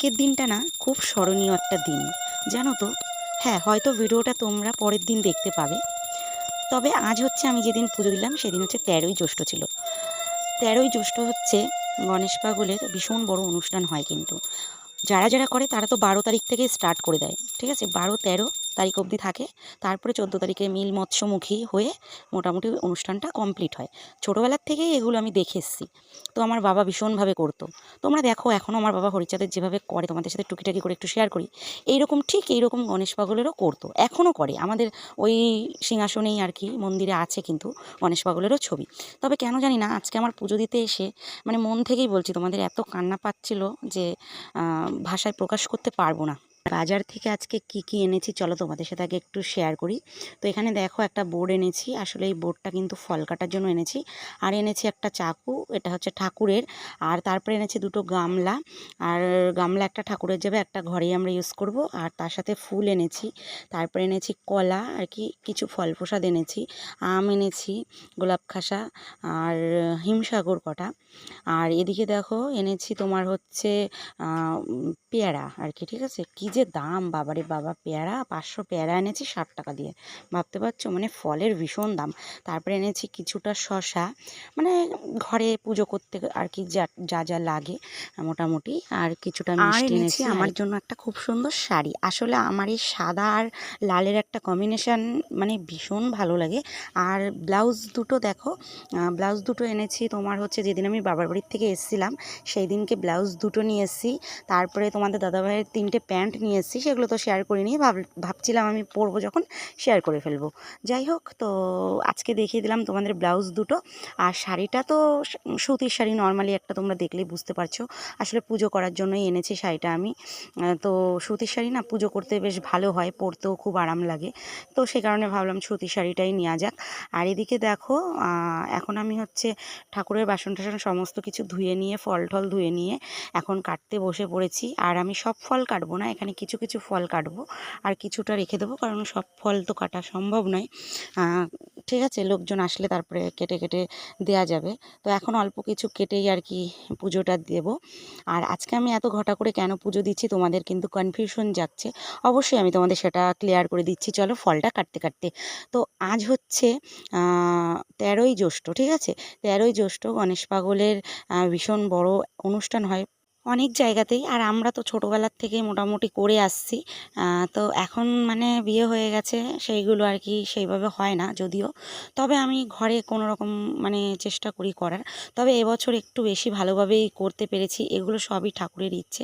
আজকের দিনটা না খুব স্মরণীয় একটা দিন, জানো তো। হ্যাঁ, হয়তো ভিডিওটা তোমরা পরের দিন দেখতে পাবে। তবে আজ হচ্ছে আমি যেদিন পুজো দিলাম সেদিন হচ্ছে 13ই জ্যৈষ্ঠ ছিল। 13ই জ্যৈষ্ঠ হচ্ছে গণেশ পাগলের ভীষণ বড় অনুষ্ঠান হয় কিন্তু। যারা যারা করে তারা তো 12 তারিখ থেকে স্টার্ট করে দেয়, ঠিক আছে, 12-13 তারিখ অবধি থাকে। তারপরে 14 তারিখে মিল মৎস্যমুখী হয়ে মোটামুটি অনুষ্ঠানটা কমপ্লিট হয়। ছোটোবেলার থেকেই এগুলো আমি দেখে এসেছি। তো আমার বাবা ভীষণভাবে করতো। তোমরা দেখো এখনও আমার বাবা হরিচাঁদের যেভাবে করে, তোমাদের সাথে টুকিটাকি করে একটু শেয়ার করি। এইরকম ঠিক এইরকম গণেশ পাগলেরও করতো, এখনও করে। আমাদের ওই সিংহাসনেই আর কি মন্দিরে আছে কিন্তু গণেশ পাগলেরও ছবি। তবে কেন জানি না আজকে আমার পুজো দিতে এসে মানে মন থেকেই বলছি তোমাদের, এত কান্না পাচ্ছিল যে ভাষায় প্রকাশ করতে পারবো না। বাজার থেকে আজকে কি কি এনেছি চলো তোমাদের সাথে আগে একটু শেয়ার করি। তো এখানে দেখো একটা বোর্ড এনেছি, আসলে এই বোর্ডটা কিন্তু ফল কাটার জন্য এনেছি। আর এনেছি একটা চাকু, এটা হচ্ছে ঠাকুরের। আর তারপরে এনেছি দুটো গামলা। আর গামলা একটা ঠাকুরের যাবে, একটা ঘরেই আমরা ইউজ করব। আর তার সাথে ফুল এনেছি। তারপরে এনেছি কলা আর কি, কিছু ফল প্রসাদ এনেছি। আম এনেছি, গোলাপ খাসা, আর হিমসাগর কটা। আর এদিকে দেখো এনেছি তোমার হচ্ছে পেয়ারা আর কি, ঠিক আছে। কী যে দাম বাবারে বাবা, পেয়ারা 500 পেয়ারা এনেছি 60 টাকা দিয়ে, ভাবতে পারছো, মানে ফলের ভীষণ দাম। তারপরে এনেছি কিছুটা শশা, মানে ঘরে পুজো করতে আর কি যা যা যা লাগে মোটামুটি। আর কিছুটা মিষ্টি এনেছি আমার জন্য একটা খুব সুন্দর শাড়ি। আসলে আমার এই সাদা আর লালের একটা কম্বিনেশান মানে ভীষণ ভালো লাগে। আর ব্লাউজ দুটো দেখো, ব্লাউজ দুটো এনেছি তোমার হচ্ছে যেদিন আমি বাবার বাড়ির থেকে এসেছিলাম সেই দিনকে ব্লাউজ দুটো নিয়ে এসেছি। তারপরে তোমাদের দাদাভাইয়ের 3টে প্যান্ট নিয়ে এসেছি, সেগুলো তো শেয়ার করিনি, ভাবছিলাম আমি পরবো যখন শেয়ার করে ফেলবো। যাই হোক, তো আজকে দেখিয়ে দিলাম তোমাদের ব্লাউজ দুটো। আর শাড়িটা তো সুতির শাড়ি, নর্মালি একটা, তোমরা দেখলেই বুঝতে পারছো। আসলে পুজো করার জন্যই এনেছি শাড়িটা আমি। তো সুতির শাড়ি না পুজো করতে বেশ ভালো হয়, পরতেও খুব আরাম লাগে। তো সে কারণে ভাবলাম সুতির শাড়িটাই নেওয়া যাক। আর এদিকে দেখো এখন আমি হচ্ছে ঠাকুরের বাসন টাসন সমস্ত কিছু ধুয়ে নিয়ে, ফল টল ধুয়ে নিয়ে এখন কাটতে বসে পড়েছি। আর আমি সব ফল কাটবো না, এখানে কিছু কিছু ফল কাটবো আর কিছুটা রেখে দেবো, কারণ সব ফল তো কাটা সম্ভব নয়। ঠিক আছে, লোকজন আসলে তারপরে কেটে কেটে দেয়া যাবে। তো এখন অল্প কিছু কেটেই আর কি পুজোটা দেব। আর আজকে আমি এত ঘটা করে কেন পুজো দিচ্ছি তোমাদের কিন্তু কনফিউশন যাচ্ছে, অবশ্যই আমি তোমাদের সেটা ক্লিয়ার করে দিচ্ছি চলো ফলটা কাটতে কাটতে। তো আজ হচ্ছে 13ই জ্যৈষ্ঠ, ঠিক আছে। 13ই জ্যৈষ্ঠ গণেশ পাগলের ভীষণ বড় অনুষ্ঠান হয় অনেক জায়গাতেই। আর আমরা তো ছোটোবেলার থেকে মোটামুটি করে আসছি। তো এখন মানে বিয়ে হয়ে গেছে, সেইগুলো আর কি সেইভাবে হয় না যদিও। তবে আমি ঘরে কোনো রকম মানে চেষ্টা করি করার। তবে এবছর একটু বেশি ভালোভাবেই করতে পেরেছি, এগুলো সবই ঠাকুরের ইচ্ছে।